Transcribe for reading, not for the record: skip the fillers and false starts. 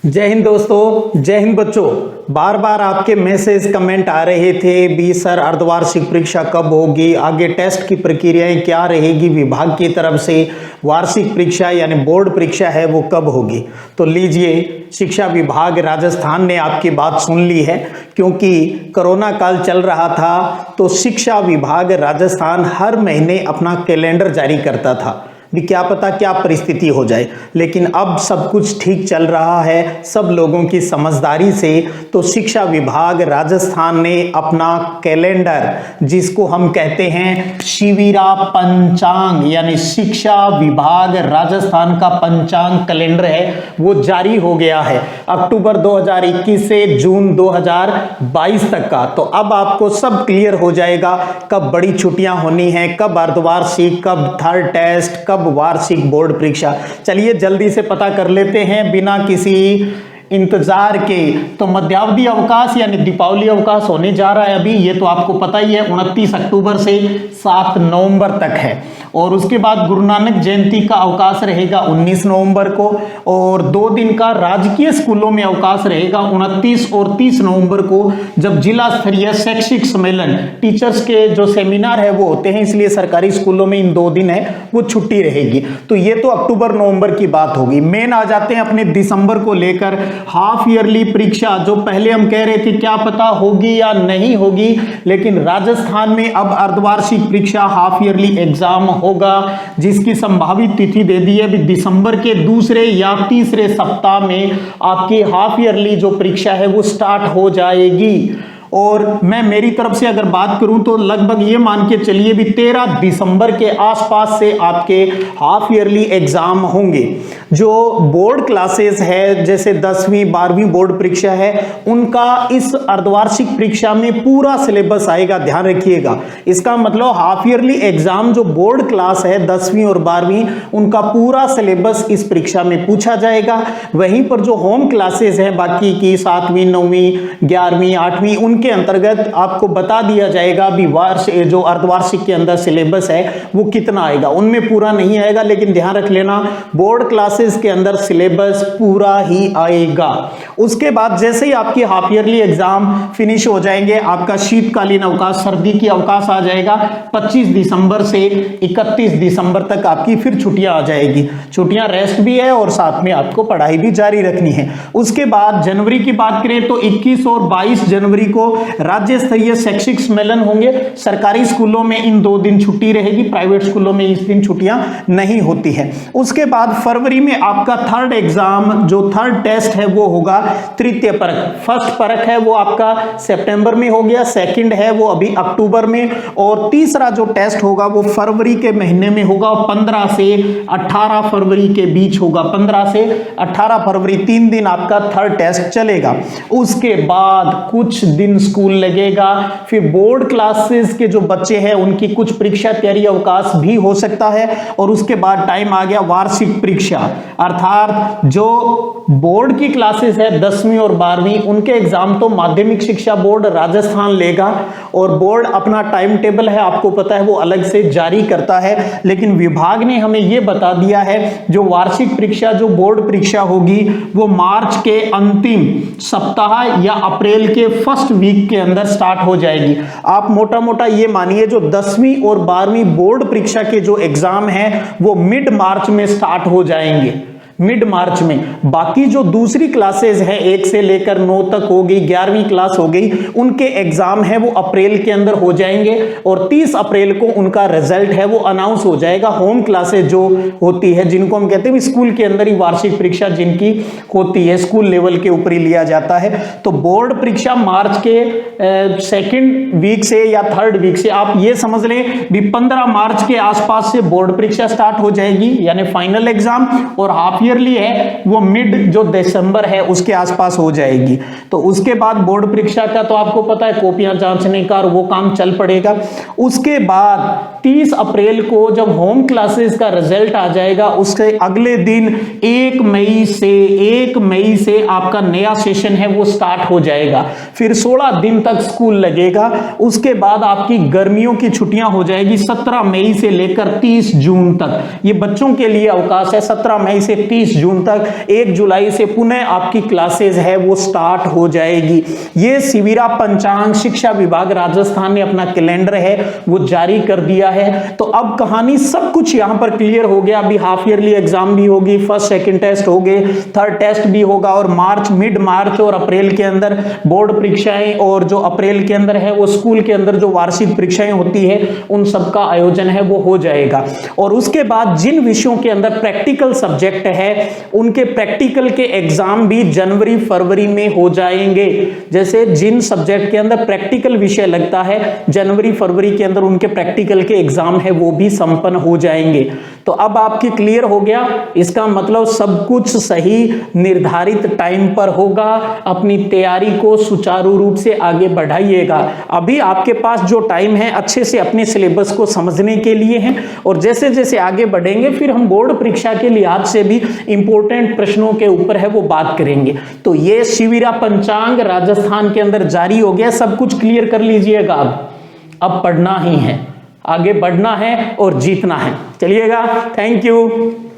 जय हिंद दोस्तों, जय हिंद बच्चों। बार बार आपके मैसेज कमेंट आ रहे थे भी सर अर्धवार्षिक परीक्षा कब होगी, आगे टेस्ट की प्रक्रियाएं क्या रहेगी, विभाग की तरफ से वार्षिक परीक्षा यानी बोर्ड परीक्षा है वो कब होगी। तो लीजिए, शिक्षा विभाग राजस्थान ने आपकी बात सुन ली है। क्योंकि कोरोना काल चल रहा था तो शिक्षा विभाग राजस्थान हर महीने अपना कैलेंडर जारी करता था भी क्या पता क्या परिस्थिति हो जाए, लेकिन अब सब कुछ ठीक चल रहा है सब लोगों की समझदारी से। तो शिक्षा विभाग राजस्थान ने अपना कैलेंडर, जिसको हम कहते हैं शिविरा पंचांग यानी शिक्षा विभाग राजस्थान का पंचांग कैलेंडर है, वो जारी हो गया है अक्टूबर 2021 से जून 2022 तक का। तो अब आपको सब क्लियर हो जाएगा कब बड़ी छुट्टियां होनी है, कब अर्धवार्षिक, कब थर्ड टेस्ट, कब वार्षिक बोर्ड परीक्षा। चलिए जल्दी से पता कर लेते हैं बिना किसी इंतजार के। तो मध्यावधि अवकाश यानी दीपावली अवकाश होने जा रहा है अभी, ये तो आपको पता ही है, 29 अक्टूबर से 7 नवंबर तक है। और उसके बाद गुरु नानक जयंती का अवकाश रहेगा 19 नवंबर को, और 2 दिन का राजकीय स्कूलों में अवकाश रहेगा 29 और 30 नवंबर को, जब जिला स्तरीय शैक्षिक सम्मेलन टीचर्स के जो सेमिनार है वो होते हैं, इसलिए सरकारी स्कूलों में इन 2 दिन है वो छुट्टी रहेगी। तो ये तो अक्टूबर नवंबर की बात होगी। मेन आ जाते हैं अपने दिसंबर को लेकर, हाफ ईयरली परीक्षा, जो पहले हम कह रहे थे क्या पता होगी या नहीं होगी, लेकिन राजस्थान में अब अर्धवार्षिक परीक्षा हाफ ईयरली एग्जाम होगा, जिसकी संभावित तिथि दे दी है भी दिसंबर के दूसरे या तीसरे सप्ताह में आपकी हाफ ईयरली जो परीक्षा है वो स्टार्ट हो जाएगी। और मैं मेरी तरफ से अगर बात करूं तो लगभग ये मान के चलिए भी 13 दिसंबर के आसपास से आपके हाफ ईयरली एग्जाम होंगे। जो बोर्ड क्लासेस है जैसे 10वीं 12वीं बोर्ड परीक्षा है, उनका इस अर्धवार्षिक परीक्षा में पूरा सिलेबस आएगा, ध्यान रखिएगा। इसका मतलब हाफ ईयरली एग्जाम जो बोर्ड क्लास है 10वीं और 12वीं, उनका पूरा सिलेबस इस परीक्षा में पूछा जाएगा। वहीं पर जो होम क्लासेस हैं बाकी की 7वीं 9वीं 11वीं 8वीं, के अंतर्गत आपको बता दिया जाएगा भी जो अर्धवार्षिक के अंदर सिलेबस है वो कितना आएगा। उनमें पूरा नहीं आएगा, लेकिन ध्यान रख लेना बोर्ड क्लासेस के अंदर सिलेबस पूरा ही आएगा। उसके बाद जैसे ही आपकी हाफ ईयरली एग्जाम फिनिश हो जाएंगे, आपका शीतकालीन अवकाश, सर्दी की अवकाश आ जाएगा। 25 दिसंबर से 31 दिसंबर तक आपकी फिर छुट्टियां आ जाएगी। छुट्टियां रेस्ट भी है और साथ में आपको पढ़ाई भी जारी रखनी है। उसके बाद जनवरी की बात करें तो 21 और 22 जनवरी को राज्य स्तरीय शैक्षिक सम्मेलन होंगे। सरकारी स्कूलों में इन 2 दिन छुट्टी रहेगी, प्राइवेट स्कूलों में इस दिन छुट्टियां नहीं होती है। उसके बाद फरवरी में आपका थर्ड एग्जाम, जो थर्ड टेस्ट है वो होगा तृतीय परख। फर्स्ट परख है वो आपका सितंबर में हो गया, सेकंड है वो अभी अक्टूबर में, और तीसरा जो टेस्ट होगा वो फरवरी के महीने में होगा, 15 से 18 फरवरी के बीच होगा। 15 से 18 फरवरी 3 दिन आपका थर्ड टेस्ट चलेगा। उसके बाद कुछ दिन स्कूल लगेगा। फिर बोर्ड क्लासेस के जो बच्चे हैं उनकी कुछ परीक्षा तैयारी अवकाश भी हो सकता है। और उसके बाद टाइम आ गया वार्षिक परीक्षा, अर्थात जो बोर्ड की क्लासेस है 10वीं और 12वीं, उनके एग्जाम तो माध्यमिक शिक्षा बोर्ड राजस्थान लेगा, और बोर्ड अपना टाइम टेबल है आपको पता है वो अलग से जारी करता है। लेकिन विभाग ने हमें यह बता दिया है जो वार्षिक परीक्षा, जो बोर्ड परीक्षा होगी वो मार्च के अंतिम सप्ताह या अप्रैल के फर्स्ट वीक के अंदर स्टार्ट हो जाएगी। आप मोटा मोटा ये मानिए जो 10वीं और 12वीं बोर्ड परीक्षा के जो एग्जाम हैं वो मिड मार्च में स्टार्ट हो जाएंगे, मिड मार्च में। बाकी जो दूसरी क्लासेस हैं 1 से लेकर 9 तक हो गई, 11वीं क्लास हो गई, उनके एग्जाम है वो अप्रैल के अंदर हो जाएंगे, और 30 अप्रैल को उनका रिजल्ट है वो अनाउंस हो जाएगा। होम क्लासेस जो होती है, जिनको हम कहते हैं स्कूल के अंदर ही वार्षिक परीक्षा जिनकी होती है, स्कूल लेवल के ऊपर ही लिया जाता है। तो बोर्ड परीक्षा मार्च के सेकेंड वीक से या थर्ड वीक से आप ये समझ लें भी 15 मार्च के आसपास से बोर्ड परीक्षा स्टार्ट हो जाएगी, यानी फाइनल एग्जाम, और हाफ ईयरली है वो मिड जो दिसंबर है उसके आसपास हो जाएगी। तो उसके बाद बोर्ड परीक्षा का तो आपको पता है कॉपियां जांचने का और वो काम चल पड़ेगा। उसके बाद 30 अप्रैल को जब होम क्लासेस का रिजल्ट आ जाएगा, उसके अगले दिन 1 मई से आपका नया सेशन है वो स्टार्ट हो जाएगा। फिर 16 दिन तक स्कूल लगेगा। उसके बाद आपकी गर्मियों की छुट्टियां हो जाएगी 17 मई से लेकर 30 जून तक। ये बच्चों के लिए अवकाश है 17 मई से 30 30 जून तक, 1 जुलाई से पुनः आपकी क्लासेस है वो स्टार्ट हो जाएगी। ये शिविरा पंचांग शिक्षा विभाग राजस्थान ने अपना कैलेंडर है वो जारी कर दिया है। तो अब कहानी सब कुछ यहां पर क्लियर हो गया। अभी हाफ ईयरली एग्जाम भी होगी, फर्स्ट सेकंड टेस्ट हो गए, थर्ड टेस्ट भी होगा, और मार्च, मिड मार्च और अप्रैल के अंदर बोर्ड परीक्षाएं, और जो अप्रैल के अंदर है वो स्कूल के अंदर जो वार्षिक परीक्षाएं होती है उन सबका आयोजन है वो हो जाएगा। और उसके बाद जिन विषयों के अंदर प्रैक्टिकल सब्जेक्ट है उनके प्रैक्टिकल के एग्जाम भी जनवरी फरवरी में हो जाएंगे। जैसे जिन सब्जेक्ट के अंदर प्रैक्टिकल विषय लगता है जनवरी फरवरी के अंदर उनके प्रैक्टिकल के एग्जाम है वो भी संपन्न हो जाएंगे। तो अब आपकी क्लियर हो गया, इसका मतलब सब कुछ सही निर्धारित टाइम पर होगा। अपनी तैयारी को सुचारू रूप से आगे बढ़ाइएगा। अभी आपके पास जो टाइम है अच्छे से अपने सिलेबस को समझने के लिए है, और जैसे जैसे आगे बढ़ेंगे फिर हम बोर्ड परीक्षा के लिहाज से भी इंपॉर्टेंट प्रश्नों के ऊपर है वो बात करेंगे। तो ये शिविरा पंचांग राजस्थान के अंदर जारी हो गया, सब कुछ क्लियर कर लीजिएगा। अब पढ़ना ही है, आगे बढ़ना है और जीतना है। चलिएगा, थैंक यू।